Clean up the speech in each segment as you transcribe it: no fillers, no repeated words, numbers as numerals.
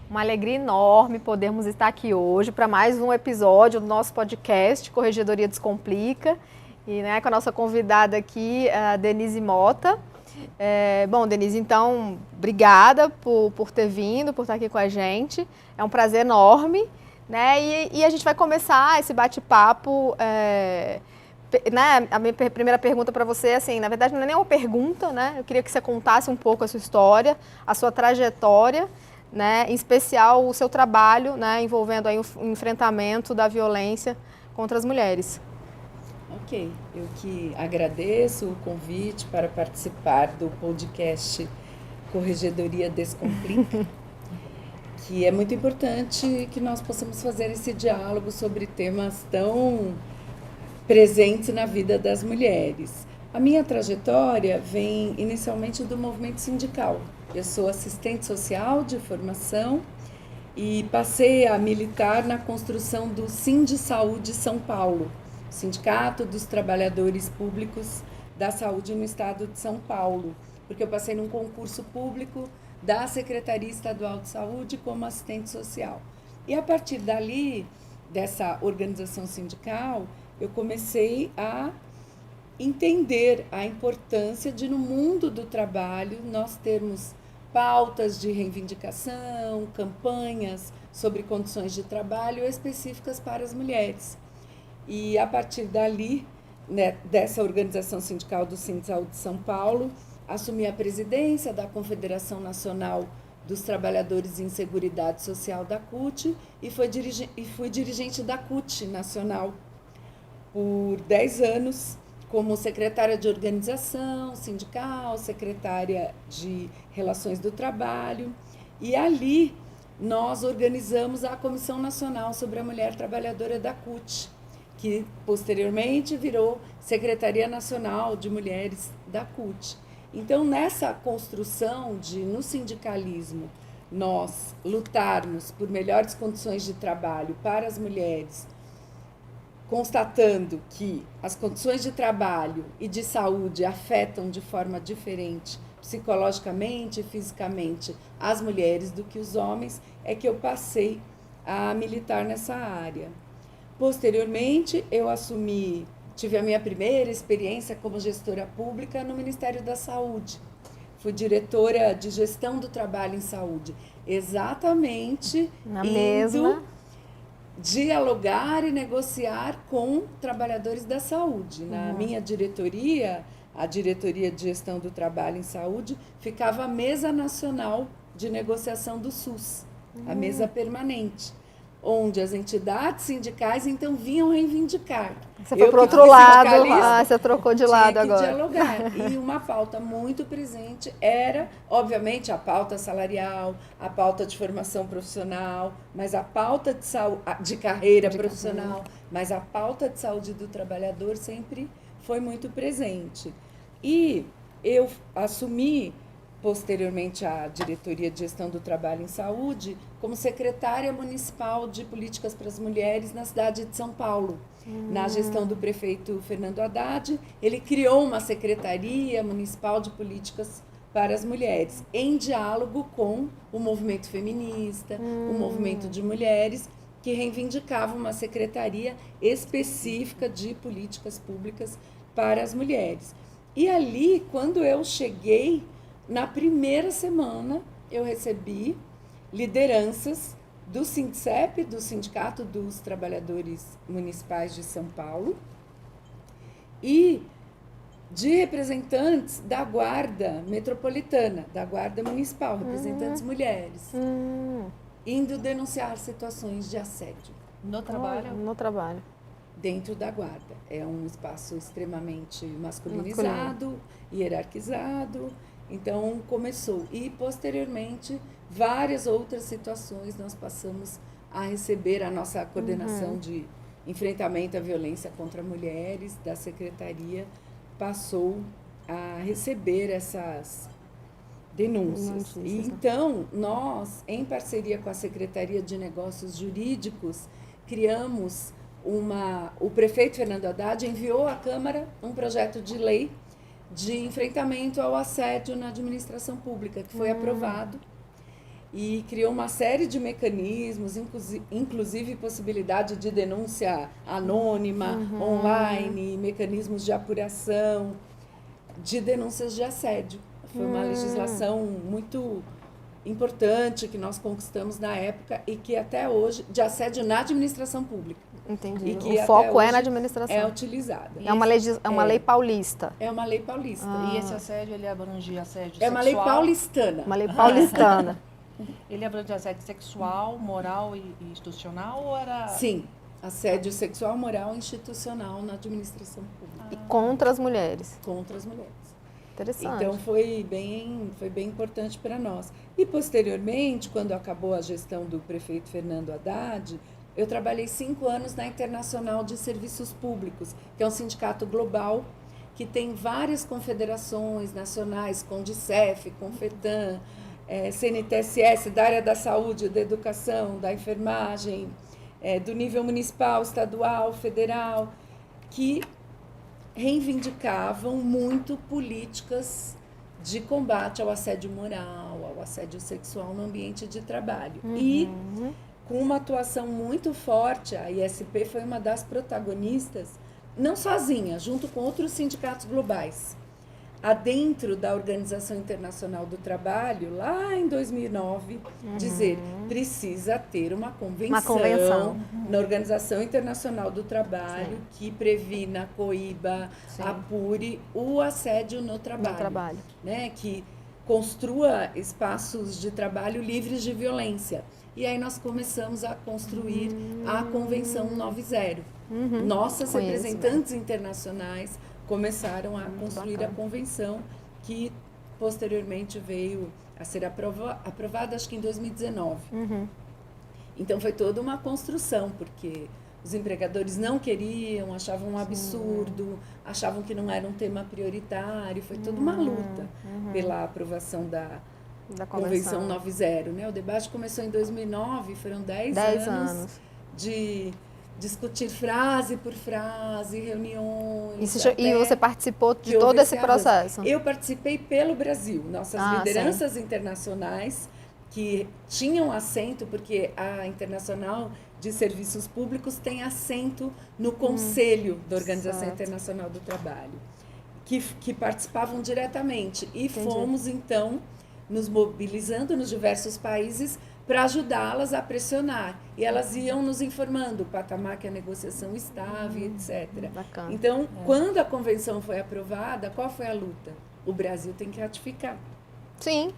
Uma alegria enorme podermos estar aqui hoje para mais um episódio do nosso podcast Corregedoria Descomplica, e com a nossa convidada aqui, a Denise Mota. Bom, Denise, então, obrigada por ter vindo, por estar aqui com a gente. É um prazer enorme, e a gente vai começar esse bate-papo. A minha primeira pergunta para você, assim, na verdade não é nem uma pergunta, Eu queria que você contasse um pouco a sua história, a sua trajetória, em especial o seu trabalho, envolvendo aí o enfrentamento da violência contra as mulheres. Ok, eu que agradeço o convite para participar do podcast Corregedoria Descomplica, que é muito importante que nós possamos fazer esse diálogo sobre temas tão presentes na vida das mulheres. A minha trajetória vem inicialmente do movimento sindical. Eu sou assistente social de formação e passei a militar na construção do Sindisaúde São Paulo, Sindicato dos Trabalhadores Públicos da Saúde no Estado de São Paulo, porque eu passei num concurso público da Secretaria Estadual de Saúde como assistente social. E a partir dali, dessa organização sindical, eu comecei a entender a importância de, no mundo do trabalho, nós termos pautas de reivindicação, campanhas sobre condições de trabalho específicas para as mulheres. E a partir dali, dessa organização sindical do Sindisaúde de São Paulo, assumi a presidência da Confederação Nacional dos Trabalhadores em Seguridade Social da CUT e fui dirigente da CUT Nacional por 10 anos, como secretária de organização sindical, secretária de Relações do Trabalho. E ali nós organizamos a Comissão Nacional sobre a Mulher Trabalhadora da CUT, que posteriormente virou Secretaria Nacional de Mulheres da CUT. Então, nessa construção de, no sindicalismo, nós lutarmos por melhores condições de trabalho para as mulheres, constatando que as condições de trabalho e de saúde afetam de forma diferente, psicologicamente e fisicamente, as mulheres do que os homens, é que eu passei a militar nessa área. Posteriormente, eu tive a minha primeira experiência como gestora pública no Ministério da Saúde. Fui diretora de gestão do trabalho em saúde, exatamente dialogar e negociar com trabalhadores da saúde. Na minha diretoria, a Diretoria de Gestão do Trabalho em Saúde, ficava a Mesa Nacional de Negociação do SUS, a mesa permanente, onde as entidades sindicais então vinham reivindicar. Você foi para o outro lado, você trocou de lado agora. Dialogar. E uma pauta muito presente era, obviamente, a pauta salarial, a pauta de formação profissional, mas a pauta de carreira profissional, mas a pauta de saúde do trabalhador sempre foi muito presente. E eu assumi posteriormente a Diretoria de Gestão do Trabalho em Saúde, como secretária municipal de políticas para as mulheres na cidade de São Paulo. Na gestão do prefeito Fernando Haddad, ele criou uma secretaria municipal de políticas para as mulheres, em diálogo com o movimento feminista, o movimento de mulheres, que reivindicavam uma secretaria específica de políticas públicas para as mulheres. E ali, quando eu cheguei, na primeira semana, eu recebi lideranças do SINDCEP, do Sindicato dos Trabalhadores Municipais de São Paulo, e de representantes da Guarda Metropolitana, da Guarda Municipal, representantes mulheres, indo denunciar situações de assédio. No trabalho? No trabalho. Dentro da Guarda. É um espaço extremamente masculinizado, hierarquizado. Então, começou. E, posteriormente, várias outras situações nós passamos a receber a nossa coordenação de enfrentamento à violência contra mulheres da Secretaria, passou a receber essas denúncias. E, então, nós, em parceria com a Secretaria de Negócios Jurídicos, criamos o prefeito Fernando Haddad enviou à Câmara um projeto de lei de enfrentamento ao assédio na administração pública, que foi aprovado e criou uma série de mecanismos, inclusive possibilidade de denúncia anônima, online, mecanismos de apuração, de denúncias de assédio. Foi uma legislação muito importante que nós conquistamos na época e que até hoje, de assédio na administração pública. Entendi. E que o foco até é na hoje administração. é utilizada. É uma lei paulista. É uma lei paulista. E esse assédio, ele abrange assédio É sexual? uma lei paulistana. Uma lei paulistana. Ele abrange assédio sexual, moral e institucional ou era... Sim, assédio sexual, moral e institucional na administração pública. E contra as mulheres. Contra as mulheres. Interessante. Então foi bem importante para nós. E posteriormente, quando acabou a gestão do prefeito Fernando Haddad, eu trabalhei 5 anos na Internacional de Serviços Públicos, que é um sindicato global que tem várias confederações nacionais, Condicef, Confetan, CNTSS, da área da saúde, da educação, da enfermagem, do nível municipal, estadual, federal, que reivindicavam muito políticas de combate ao assédio moral, ao assédio sexual no ambiente de trabalho. E com uma atuação muito forte, a ISP foi uma das protagonistas, não sozinha, junto com outros sindicatos globais, adentro da Organização Internacional do Trabalho, lá em 2009, dizer, precisa ter uma convenção na Organização Internacional do Trabalho que previna, coíba, apure o assédio no trabalho. Né? Que construa espaços de trabalho livres de violência. E aí nós começamos a construir a Convenção 90. Nossas representantes internacionais começaram a construir a convenção, que posteriormente veio a ser aprovada, acho que em 2019. Então foi toda uma construção, porque os empregadores não queriam, achavam um absurdo, achavam que não era um tema prioritário. Foi toda uma luta pela aprovação da Convenção 90. Né? O debate começou em 2009, foram 10 anos de discutir frase por frase, reuniões. E você participou de todo esse processo? Eu participei pelo Brasil. Nossas lideranças internacionais que tinham assento, porque a Internacional de Serviços Públicos tem assento no Conselho da Organização Internacional do Trabalho, que participavam diretamente. E fomos, então, nos mobilizando nos diversos países para ajudá-las a pressionar. E elas iam nos informando o patamar que a negociação estava, etc. Bacana. Então, quando a convenção foi aprovada, qual foi a luta? O Brasil tem que ratificar. Sim.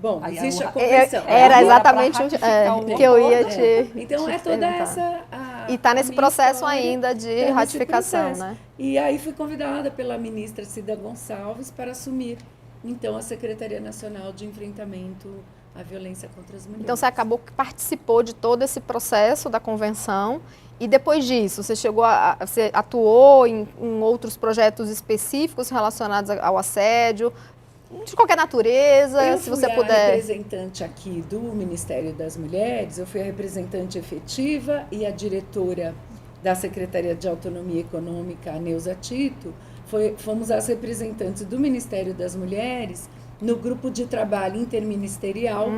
Bom, existe a convenção. Era exatamente o que eu ia te Então, é toda essa... E está nesse processo ainda de ratificação, né? E aí fui convidada pela ministra Cida Gonçalves para assumir, então, a Secretaria Nacional de Enfrentamento à Violência contra as Mulheres. Então, você acabou que participou de todo esse processo da convenção e depois disso, você atuou em outros projetos específicos relacionados ao assédio, de qualquer natureza, se você puder. Eu fui a representante aqui do Ministério das Mulheres, eu fui a representante efetiva e a diretora da Secretaria de Autonomia Econômica, a Neuza Tito, fomos as representantes do Ministério das Mulheres no grupo de trabalho interministerial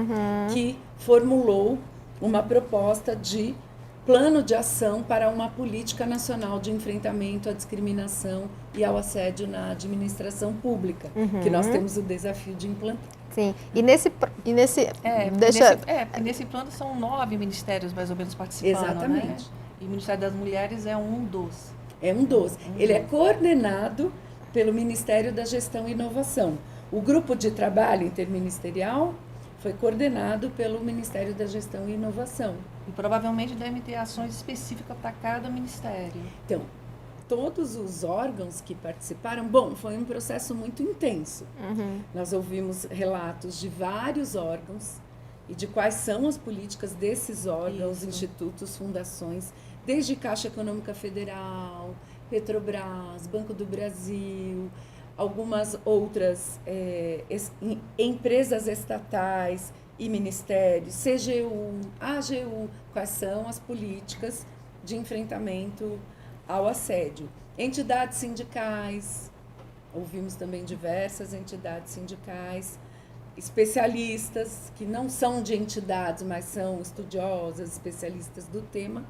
que formulou uma proposta de plano de ação para uma política nacional de enfrentamento à discriminação e ao assédio na administração pública, que nós temos o desafio de implantar. Sim, nesse plano são 9 ministérios mais ou menos participando. Exatamente. Né? E o Ministério das Mulheres é um dos. É um dos. Ele é coordenado pelo Ministério da Gestão e Inovação. O grupo de trabalho interministerial foi coordenado pelo Ministério da Gestão e Inovação. E provavelmente devem ter ações específicas para cada ministério. Então, todos os órgãos que participaram, bom, foi um processo muito intenso. Nós ouvimos relatos de vários órgãos e de quais são as políticas desses órgãos, institutos, fundações, desde Caixa Econômica Federal, Petrobras, Banco do Brasil, algumas outras empresas estatais e ministérios, CGU, AGU, quais são as políticas de enfrentamento ao assédio. Entidades sindicais, ouvimos também diversas entidades sindicais, especialistas que não são de entidades, mas são estudiosas, especialistas do tema,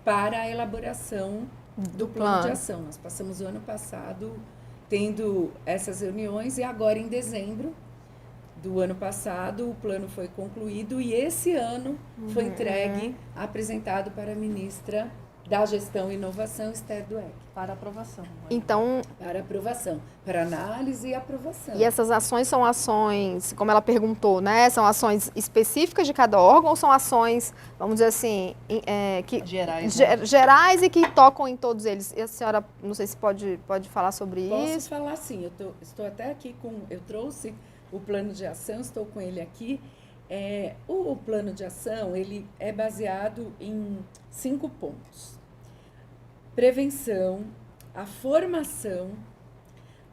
para a elaboração do plano de ação. Nós passamos o ano passado tendo essas reuniões e agora em dezembro do ano passado o plano foi concluído e esse ano foi entregue, apresentado para a ministra da Gestão e Inovação, Esther Dweck. Para aprovação. Então, Para aprovação, para análise e aprovação. e essas ações são ações, como ela perguntou, né? São ações específicas de cada órgão ou são ações, vamos dizer assim, Gerais, né? gerais e que tocam em todos eles? E a senhora, não sei se pode falar sobre Posso isso. falar sim, estou até aqui eu trouxe o plano de ação, estou com ele aqui. O plano de ação, ele é baseado em 5 pontos. Prevenção, a formação,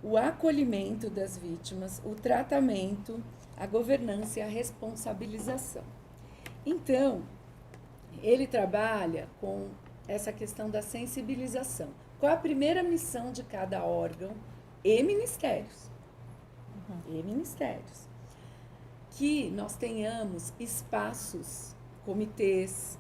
o acolhimento das vítimas, o tratamento, a governança e a responsabilização. Então, ele trabalha com essa questão da sensibilização. Qual a primeira missão de cada órgão e ministérios? E ministérios. Que nós tenhamos espaços, comitês,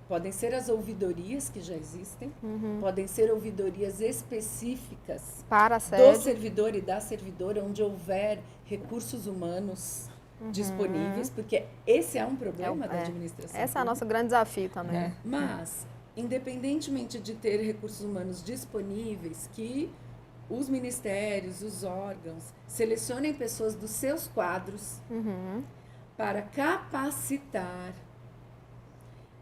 podem ser as ouvidorias que já existem, podem ser ouvidorias específicas Para a do sede. servidor e da servidora, onde houver recursos humanos disponíveis, porque esse é um problema da administração. Esse é o nosso grande desafio também. Mas, independentemente de ter recursos humanos disponíveis, que os ministérios, os órgãos, selecionem pessoas dos seus quadros para capacitar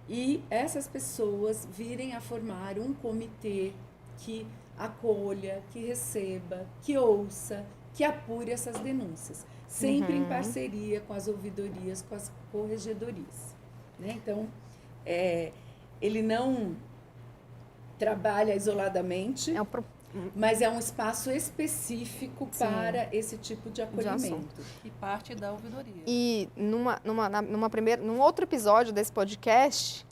e essas pessoas virem a formar um comitê que acolha, que receba, que ouça, que apure essas denúncias, sempre em parceria com as ouvidorias, com as corregedorias. Né? Então, ele não trabalha isoladamente, mas é um espaço específico para esse tipo de acolhimento. E parte da ouvidoria. E num outro episódio desse podcast,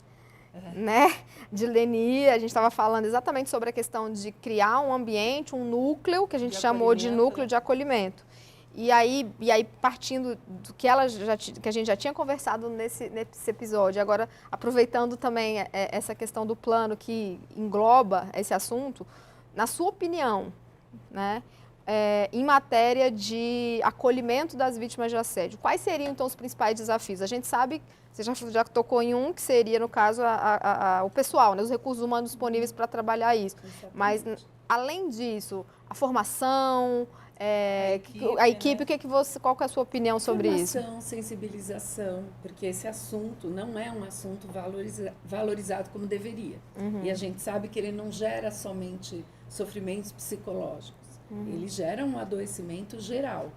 né, de Leni, a gente estava falando exatamente sobre a questão de criar um ambiente, um núcleo, que a gente chamou de núcleo de acolhimento. E aí partindo do que que a gente já tinha conversado nesse episódio, agora aproveitando também essa questão do plano que engloba esse assunto, na sua opinião, né, em matéria de acolhimento das vítimas de assédio, quais seriam então os principais desafios? A gente sabe, você já tocou em um, que seria, no caso, o pessoal, né, os recursos humanos disponíveis para trabalhar isso. Exatamente. Mas, além disso, a formação, a equipe, né? Qual que é a sua opinião sobre isso? Formação, sensibilização, porque esse assunto não é um assunto valorizado como deveria. E a gente sabe que ele não gera somente sofrimentos psicológicos. Ele gera um adoecimento geral.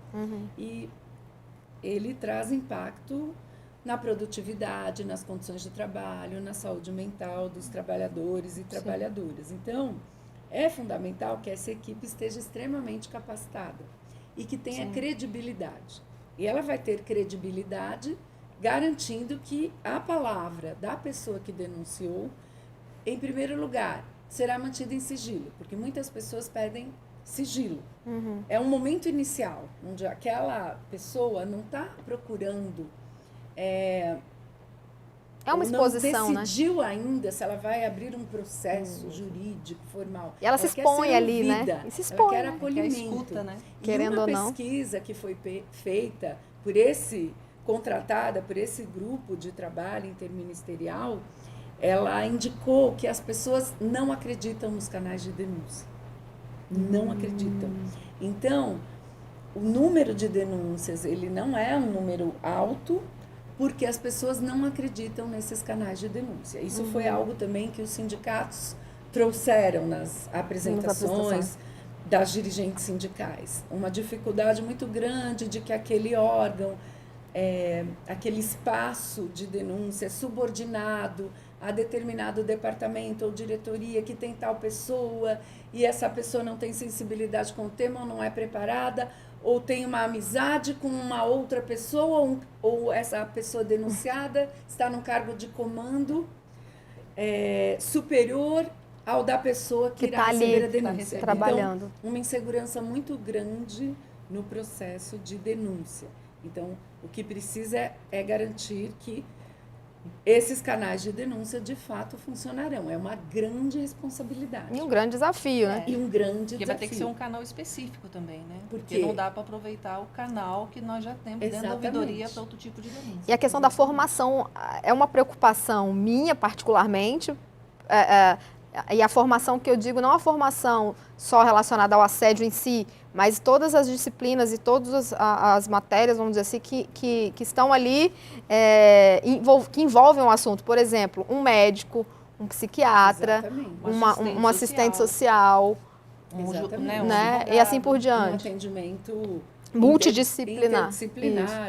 E ele traz impacto na produtividade, nas condições de trabalho, na saúde mental dos trabalhadores e trabalhadoras. Então, é fundamental que essa equipe esteja extremamente capacitada e que tenha credibilidade. E ela vai ter credibilidade garantindo que a palavra da pessoa que denunciou, em primeiro lugar, será mantida em sigilo, porque muitas pessoas pedem sigilo. É um momento inicial, onde aquela pessoa não está procurando... É uma exposição, não decidiu ainda se ela vai abrir um processo jurídico, formal. E ela se expõe ali, né? E se expõe, ela quer acolhimento. Quer escuta, né? Querendo ou não. Uma pesquisa que foi feita contratada por esse grupo de trabalho interministerial, ela indicou que as pessoas não acreditam nos canais de denúncia. Não acreditam. Então, o número de denúncias, ele não é um número alto, porque as pessoas não acreditam nesses canais de denúncia. Isso foi algo também que os sindicatos trouxeram nas apresentações das dirigentes sindicais. Uma dificuldade muito grande de que aquele órgão, aquele espaço de denúncia é subordinado a determinado departamento ou diretoria que tem tal pessoa e essa pessoa não tem sensibilidade com o tema ou não é preparada, ou tem uma amizade com uma outra pessoa, ou essa pessoa denunciada está num cargo de comando superior ao da pessoa que irá tá ali, receber a denúncia. trabalhando. Então, uma insegurança muito grande no processo de denúncia. Então, o que precisa é garantir que esses canais de denúncia, de fato, funcionarão. É uma grande responsabilidade. E um grande desafio, né? E um grande Porque desafio. vai ter que ser um canal específico também, né? Por Porque quê? não dá para aproveitar o canal que nós já temos dentro da Exatamente. ouvidoria para outro tipo de denúncia. E a questão da formação é uma preocupação minha, particularmente. E a formação que eu digo, não a formação só relacionada ao assédio em si, mas todas as disciplinas e todas as matérias, vamos dizer assim, que estão ali, que envolvem o assunto. Por exemplo, um médico, um psiquiatra, Exatamente. um assistente social, Exatamente. né? E assim por Um diante. atendimento Multidisciplinar.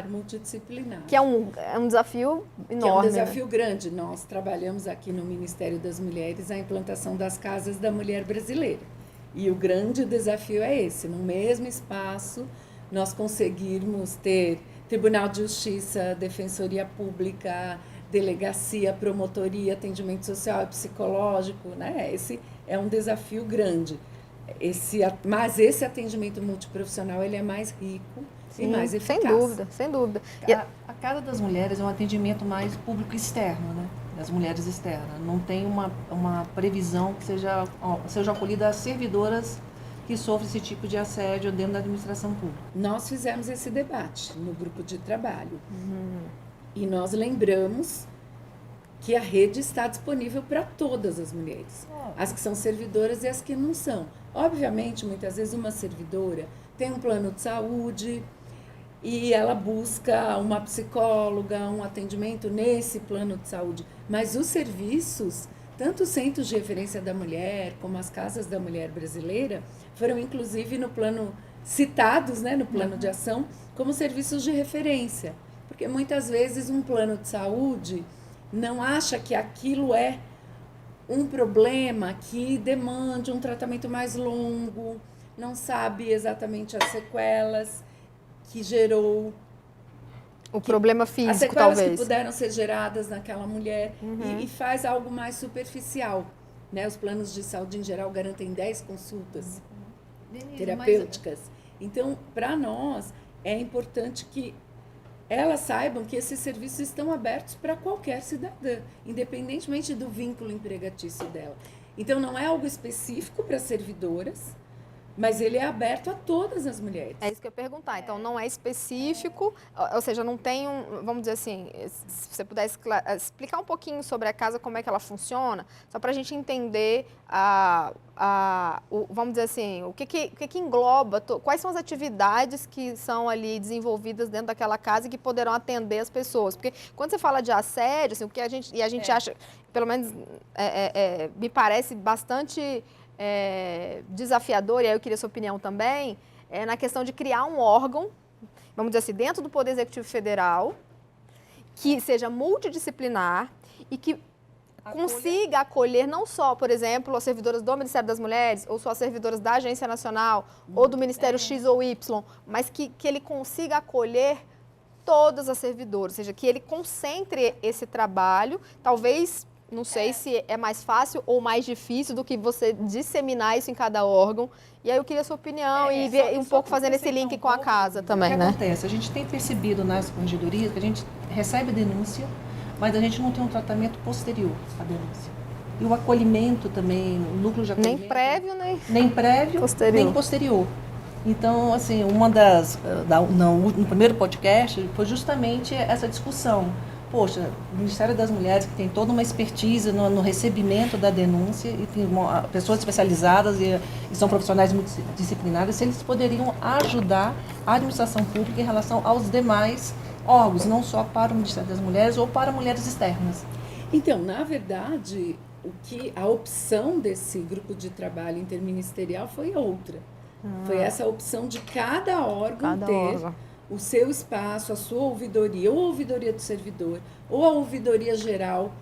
Multidisciplinar. Que é um desafio enorme. Que é um né? desafio grande. Nós trabalhamos aqui no Ministério das Mulheres a implantação das Casas da Mulher Brasileira. E o grande desafio é esse, no mesmo espaço, nós conseguirmos ter Tribunal de Justiça, Defensoria Pública, Delegacia, Promotoria, Atendimento Social e Psicológico, né? Esse é um desafio grande. Mas esse atendimento multiprofissional, ele é mais rico e mais eficaz. Sem dúvida, sem dúvida. A Casa das Mulheres é um atendimento mais público externo, né? Das mulheres externas. Não tem uma previsão que seja acolhida as servidoras que sofrem esse tipo de assédio dentro da administração pública. Nós fizemos esse debate no grupo de trabalho. E nós lembramos que a rede está disponível para todas as mulheres. As que são servidoras e as que não são. Obviamente, muitas vezes uma servidora tem um plano de saúde e ela busca uma psicóloga, um atendimento nesse plano de saúde. Mas os serviços, tanto os centros de referência da mulher, como as casas da mulher brasileira, foram inclusive no plano, citados, né, no plano de ação, como serviços de referência. Porque muitas vezes um plano de saúde não acha que aquilo é um problema que demande um tratamento mais longo, não sabe exatamente as sequelas que gerou. O problema físico, as sequelas talvez. que puderam ser geradas naquela mulher e faz algo mais superficial. Né? Os planos de saúde, em geral, garantem 10 consultas terapêuticas. Então, para nós, é importante que elas saibam que esses serviços estão abertos para qualquer cidadã, independentemente do vínculo empregatício dela. Então, não é algo específico para servidoras, mas ele é aberto a todas as mulheres. É isso que eu ia perguntar. Então, não é específico, ou seja, não tem vamos dizer assim, se você puder explicar um pouquinho sobre a casa, como é que ela funciona, só para a gente entender, vamos dizer assim, o que engloba, quais são as atividades que são ali desenvolvidas dentro daquela casa e que poderão atender as pessoas. Porque quando você fala de assédio, assim, o que a gente acha, pelo menos me parece bastante desafiador, e aí eu queria sua opinião também, na questão de criar um órgão, vamos dizer assim, dentro do Poder Executivo Federal, que seja multidisciplinar e que consiga acolher não só, por exemplo, as servidoras do Ministério das Mulheres, ou só as servidoras da Agência Nacional, ou do Ministério X ou Y, mas que ele consiga acolher todas as servidoras, ou seja, que ele concentre esse trabalho, talvez. Não sei se é mais fácil ou mais difícil do que você disseminar isso em cada órgão. E aí eu queria a sua opinião e ver um pouco fazendo esse link com a casa também, né? O que acontece? A gente tem percebido nas corregedorias que a gente recebe denúncia, mas a gente não tem um tratamento posterior à denúncia. E o acolhimento também, o núcleo de acolhimento... Nem prévio, nem posterior. Então, assim, no primeiro podcast foi justamente essa discussão. Poxa, o Ministério das Mulheres, que tem toda uma expertise no recebimento da denúncia, e tem pessoas especializadas e são profissionais multidisciplinares, se eles poderiam ajudar a administração pública em relação aos demais órgãos, não só para o Ministério das Mulheres ou para mulheres externas. Então, na verdade, a opção desse grupo de trabalho interministerial foi outra. Foi essa opção de cada órgão ter o seu espaço, a sua ouvidoria, ou a ouvidoria do servidor, ou a ouvidoria geral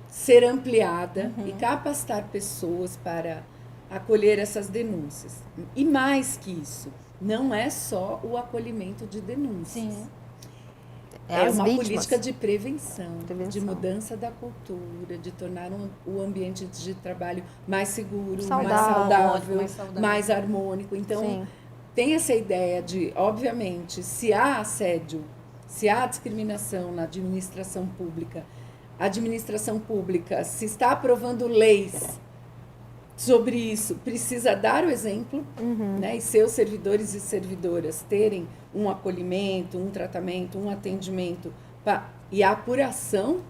ser ampliada e capacitar pessoas para acolher essas denúncias. E mais que isso, não é só o acolhimento de denúncias. Sim. É as uma vítimas. política de prevenção, Prevenção. de mudança da cultura, de tornar o ambiente de trabalho mais seguro, Saudável. mais saudável, Mais saudável. mais harmônico. Então, Sim. tem essa ideia de, obviamente, se há assédio, se há discriminação na a administração pública se está aprovando leis sobre isso, precisa dar o exemplo, né, e seus servidores e servidoras terem um acolhimento, um tratamento, um atendimento e a apuração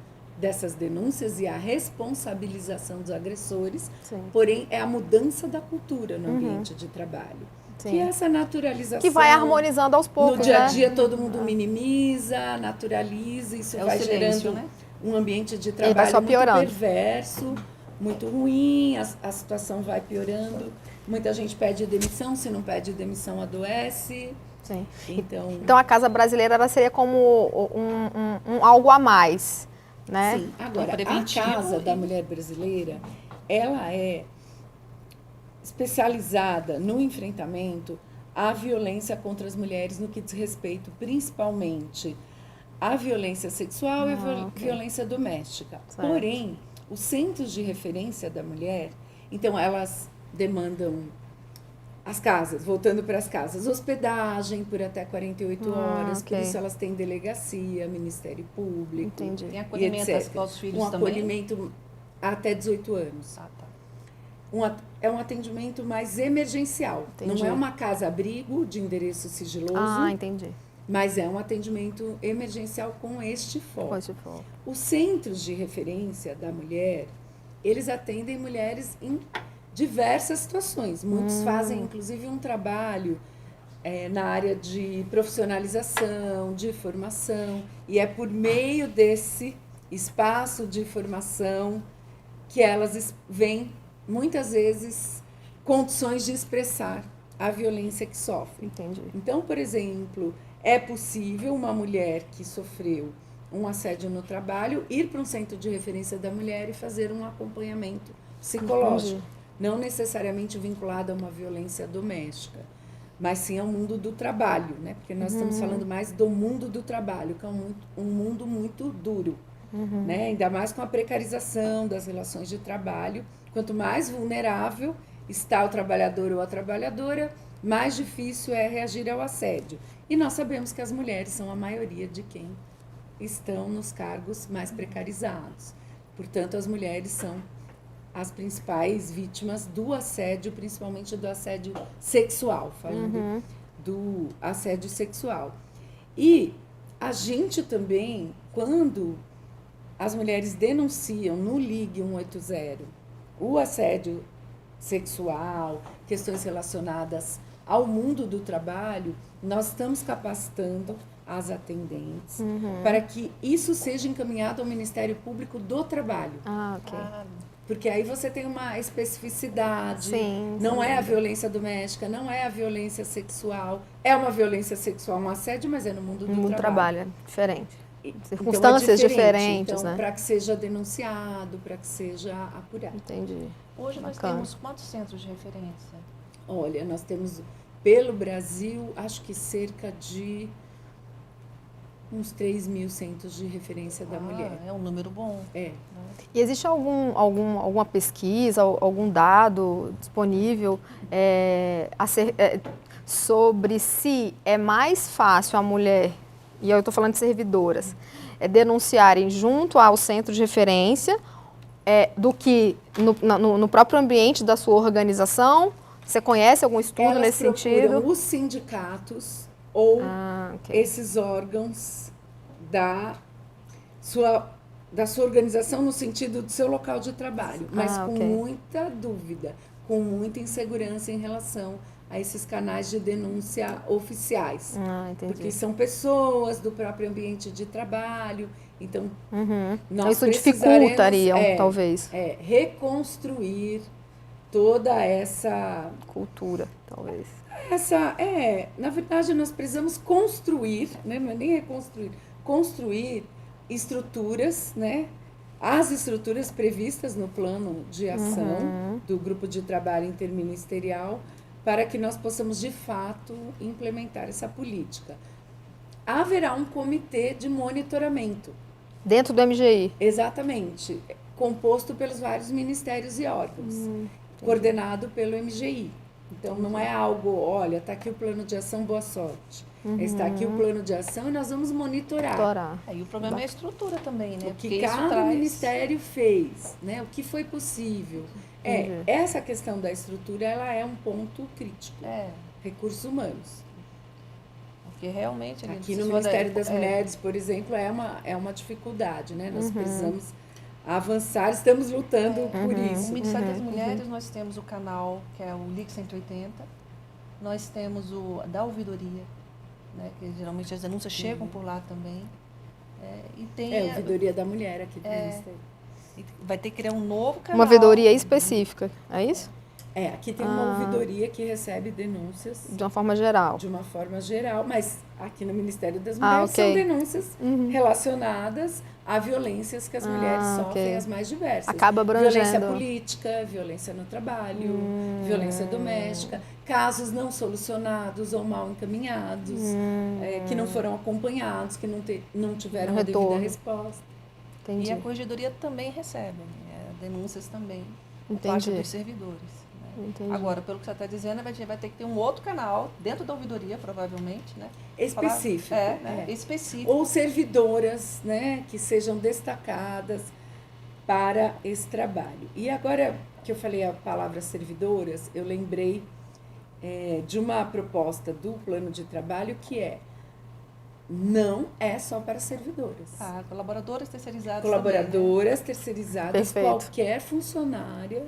dessas denúncias e a responsabilização dos agressores, Sim. porém é a mudança da cultura no ambiente de trabalho. Sim. Que é essa naturalização. Que vai harmonizando aos poucos, No dia a né? dia todo mundo minimiza, naturaliza, isso É o vai silêncio, gerando né? um ambiente de vai trabalho só muito piorando. perverso, muito ruim, a situação vai piorando. Muita gente pede demissão, se não pede demissão adoece. Sim. Então A Casa Brasileira ela seria como um algo a mais, né? sim. Agora, a preventivo Casa da Mulher Brasileira, ela é especializada no enfrentamento à violência contra as mulheres no que diz respeito principalmente à violência sexual e à violência doméstica. Certo. Porém, os centros de referência da mulher, então elas demandam as casas, voltando para as casas, hospedagem por até 48 horas, ok. por isso elas têm delegacia, Ministério Público. Entendi. Tem acolhimento e etc. aos filhos Um também? acolhimento até 18 anos. Ah, tá. É um atendimento mais emergencial. Entendi. Não é uma casa-abrigo de endereço sigiloso, Ah, entendi. mas é um atendimento emergencial com este foco. Pode for. Os centros de referência da mulher, eles atendem mulheres em diversas situações. Muitos fazem, inclusive, um trabalho na área de profissionalização, de formação, e é por meio desse espaço de formação que elas veem, muitas vezes, condições de expressar a violência que sofrem. Entendi. Então, por exemplo, é possível uma mulher que sofreu um assédio no trabalho ir para um centro de referência da mulher e fazer um acompanhamento psicológico. Entendi. Não necessariamente vinculado a uma violência doméstica, mas sim ao mundo do trabalho, né? Porque nós estamos falando mais do mundo do trabalho, que é um mundo muito duro, né? Ainda mais com a precarização das relações de trabalho. Quanto mais vulnerável está o trabalhador ou a trabalhadora, mais difícil é reagir ao assédio. E nós sabemos que as mulheres são a maioria de quem estão nos cargos mais precarizados. Portanto, as mulheres são as principais vítimas do assédio, principalmente do assédio sexual, falando do assédio sexual. E a gente também, quando as mulheres denunciam no Ligue 180 o assédio sexual, questões relacionadas ao mundo do trabalho, nós estamos capacitando as atendentes para que isso seja encaminhado ao Ministério Público do Trabalho. Ah, ok. Porque aí você tem uma especificidade. Sim, não sim. é a violência doméstica, não é a violência sexual. É uma violência sexual, um assédio, mas é no mundo do No mundo do trabalho, é diferente. Então, Circunstâncias é diferente. diferentes, Então, né? para que seja denunciado, para que seja apurado. Entendi. Hoje nós Bacana. temos quantos centros de referência? Olha, nós temos pelo Brasil, acho que cerca de uns 3.000 centros de referência da mulher. É um número bom. É. E existe alguma pesquisa, algum dado disponível sobre se é mais fácil a mulher, e eu estou falando de servidoras, denunciarem junto ao centro de referência do que no próprio ambiente da sua organização? Você conhece algum estudo Elas nesse procuram sentido? os sindicatos ou Ok. esses órgãos da sua organização no sentido do seu local de trabalho, mas com ok. muita dúvida, com muita insegurança em relação a esses canais de denúncia oficiais. Ah, entendi. Porque são pessoas do próprio ambiente de trabalho, então nós Isso precisaremos, dificultaria, talvez. reconstruir toda essa Cultura, talvez. na verdade, nós precisamos construir, né? Não é nem reconstruir, construir estruturas, né? As estruturas previstas no plano de ação do grupo de trabalho interministerial para que nós possamos, de fato, implementar essa política. haverá um comitê de monitoramento. Dentro do MGI? Exatamente. Composto pelos vários ministérios e órgãos. Coordenado pelo MGI. Então, não é algo, olha, está aqui o plano de ação, boa sorte. Está aqui o plano de ação e nós vamos monitorar. E o problema é a estrutura também, né? O que cada ministério fez, né? O que foi possível. Essa questão da estrutura, ela é um ponto crítico. Recursos humanos. Porque realmente... Aqui no Ministério das Mulheres, por exemplo, é uma dificuldade, né? Nós precisamos avançar, estamos lutando por isso. No Ministério das Mulheres, nós temos o canal, que é o LIC 180, nós temos o da ouvidoria, né, que geralmente as denúncias chegam por lá também. E tem a ouvidoria da mulher aqui do Ministério. Vai ter que criar um novo canal. Uma ouvidoria específica, é isso? Aqui tem uma ouvidoria que recebe denúncias. De uma forma geral. De uma forma geral, mas aqui no Ministério das Mulheres são denúncias relacionadas a violências que as mulheres sofrem, as mais diversas. Acaba abrangendo. Violência política, violência no trabalho, violência doméstica, casos não solucionados ou mal encaminhados, que não foram acompanhados, que não tiveram a devida resposta. Entendi. E a corregedoria também recebe denúncias também por Entendi. parte dos servidores. Entendi. Agora, pelo que você está dizendo, vai ter que ter um outro canal dentro da ouvidoria, provavelmente, né? Específico. Específico. Ou servidoras, né, que sejam destacadas para esse trabalho. E agora que eu falei a palavra servidoras, eu lembrei de uma proposta do plano de trabalho que não é só para servidoras. Colaboradoras terceirizadas. Colaboradoras também, né? terceirizadas, Perfeito. Qualquer funcionária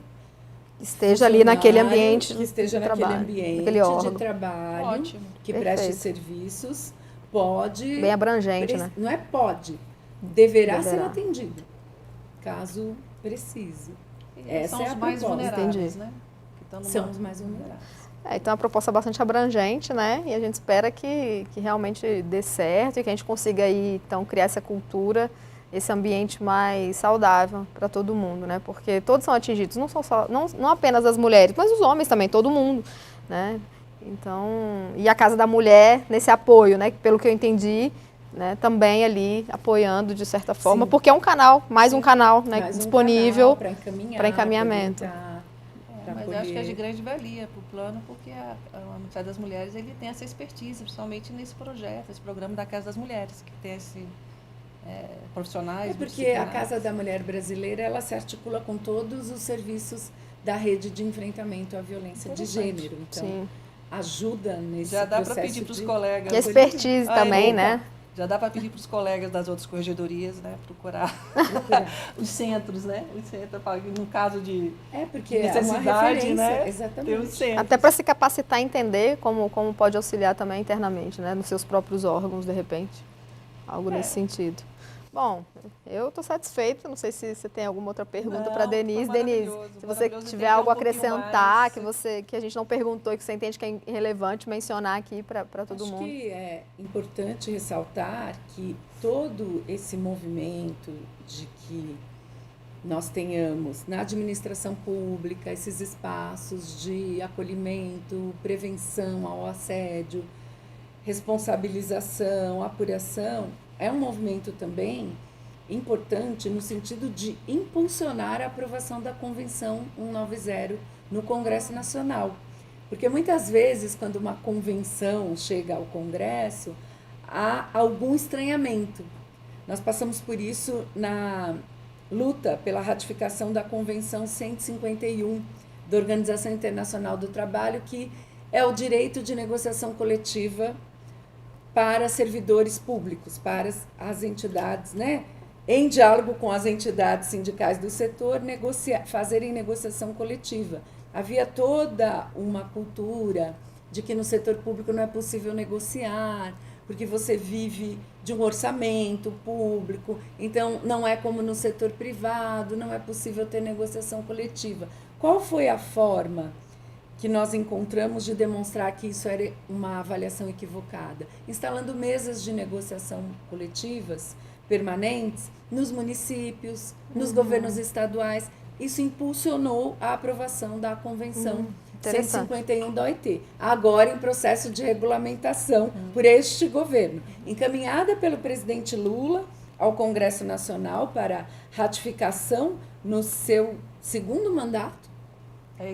esteja ali naquele ambiente que esteja naquele trabalho, ambiente naquele órgão. de trabalho, Ótimo. que Perfeito. preste serviços, pode... Bem abrangente, né? Não é pode, deverá ser atendido, caso precise. Essa são é a os mais proposta. vulneráveis, né? São os mais vulneráveis. Então, é uma proposta bastante abrangente, né? E a gente espera que realmente dê certo e que a gente consiga aí, então, criar essa cultura, esse ambiente mais saudável para todo mundo, né? Porque todos são atingidos, não apenas as mulheres, mas os homens também, todo mundo, né? Então, e a Casa da Mulher nesse apoio, né? Pelo que eu entendi, né? Também ali apoiando de certa forma, porque é um canal, um canal, né? Mais disponível para encaminhamento. Mas eu acho que é de grande valia para o plano, porque o Ministério das Mulheres ele tem essa expertise, principalmente nesse projeto, esse programa da Casa das Mulheres, que tem esse profissionais. Porque a Casa da Mulher Brasileira ela se articula com todos os serviços da rede de enfrentamento à violência de gênero. Então, ajuda nesse processo. Já dá para pedir para os colegas. E expertise também, né? Já dá para pedir para os colegas das outras corregedorias, né, procurar os centros, né? Os centros, no caso de porque necessidade, é uma né? Exatamente. Tem os centros. Até para se capacitar e entender como pode auxiliar também internamente, né? Nos seus próprios órgãos, de repente. Algo nesse sentido. Bom, eu estou satisfeita. Não sei se você tem alguma outra pergunta para Denise. Denise, se você tiver algo a acrescentar, que a gente não perguntou e que você entende que é irrelevante mencionar aqui para todo mundo. Acho que é importante ressaltar que todo esse movimento de que nós tenhamos na administração pública esses espaços de acolhimento, prevenção ao assédio, responsabilização, apuração, é um movimento também importante no sentido de impulsionar a aprovação da Convenção 190 no Congresso Nacional. Porque muitas vezes, quando uma convenção chega ao Congresso, há algum estranhamento. Nós passamos por isso na luta pela ratificação da Convenção 151 da Organização Internacional do Trabalho, que é o direito de negociação coletiva para servidores públicos, para as entidades, né, em diálogo com as entidades sindicais do setor, fazerem negociação coletiva. Havia toda uma cultura de que no setor público não é possível negociar, porque você vive de um orçamento público, então não é como no setor privado, não é possível ter negociação coletiva. Qual foi a forma que nós encontramos de demonstrar que isso era uma avaliação equivocada? Instalando mesas de negociação coletivas permanentes nos municípios, nos governos estaduais. Isso impulsionou a aprovação da Convenção 151 da OIT, agora em processo de regulamentação por este governo, encaminhada pelo presidente Lula ao Congresso Nacional para ratificação no seu segundo mandato,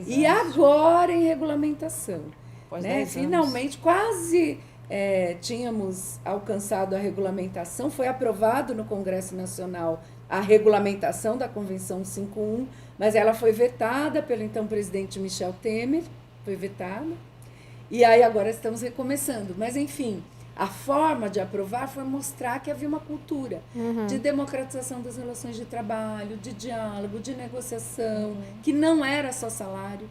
e agora em regulamentação. Né? Finalmente, quase tínhamos alcançado a regulamentação, foi aprovado no Congresso Nacional a regulamentação da Convenção 51, mas ela foi vetada pelo então presidente Michel Temer, foi vetada, e aí agora estamos recomeçando. Mas, enfim, a forma de aprovar foi mostrar que havia uma cultura de democratização das relações de trabalho, de diálogo, de negociação, que não era só salário,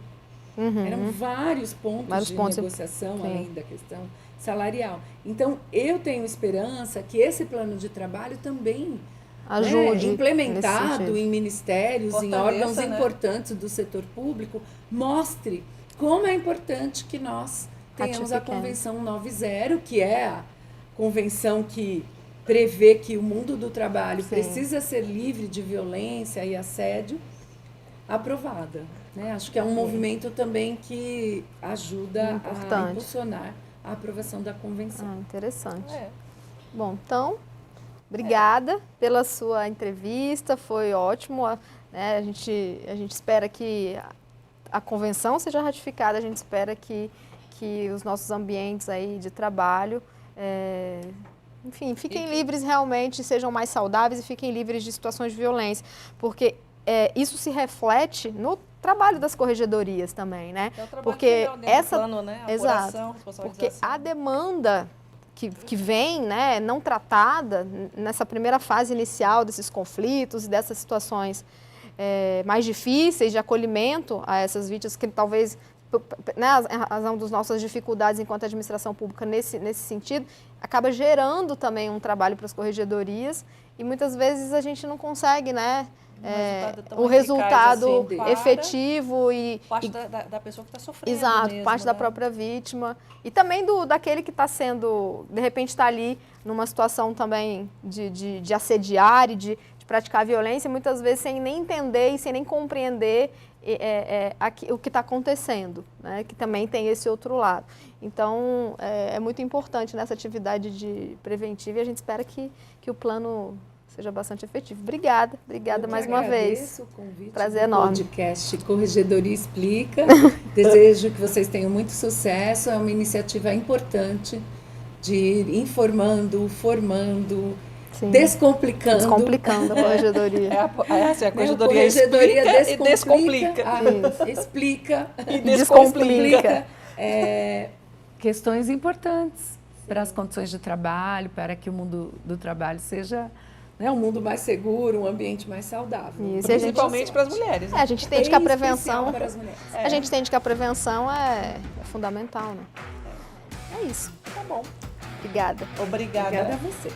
eram vários pontos de negociação, além da questão salarial. Então, eu tenho esperança que esse plano de trabalho também ajude, implementado em ministérios, em órgãos importantes do setor público, mostre como é importante que nós tenhamos a Convenção 90, que é a convenção que prevê que o mundo do trabalho precisa ser livre de violência e assédio, aprovada. Né? Acho que é um movimento também que ajuda a impulsionar a aprovação da convenção. Interessante. Bom, então, obrigada pela sua entrevista, foi ótimo. Né? A gente espera que a convenção seja ratificada, a gente espera que os nossos ambientes aí de trabalho, enfim, fiquem livres realmente, sejam mais saudáveis e fiquem livres de situações de violência, porque isso se reflete no trabalho das corregedorias também, né? Porque plano, né? Apuração, porque a demanda que vem, né, não tratada nessa primeira fase inicial desses conflitos e dessas situações mais difíceis de acolhimento a essas vítimas, que talvez, né, a razão das nossas dificuldades enquanto administração pública nesse sentido, acaba gerando também um trabalho para as corregedorias e muitas vezes a gente não consegue, né, o resultado efetivo e parte da pessoa que está sofrendo. Exato, mesmo, parte da própria vítima e também daquele que está sendo, de repente está ali numa situação também de assediar e de praticar violência, muitas vezes sem nem entender e sem nem compreender o que está acontecendo, né? Que também tem esse outro lado. Então, é muito importante nessa atividade preventiva e a gente espera que o plano seja bastante efetivo. Obrigada mais uma vez. Agradeço o convite. Prazer enorme. Podcast Corregedoria Explica. Desejo que vocês tenham muito sucesso. É uma iniciativa importante de ir informando, formando, descomplicando a corregedoria. A corregedoria explica e descomplica. Explica e descomplica. Questões importantes para as condições de trabalho, para que o mundo do trabalho seja um mundo mais seguro, um ambiente mais saudável. Isso, principalmente para as mulheres. Né? A gente entende que a prevenção para as mulheres. A gente entende que a prevenção é fundamental, né? É isso. Tá bom. Obrigada. Obrigada a vocês.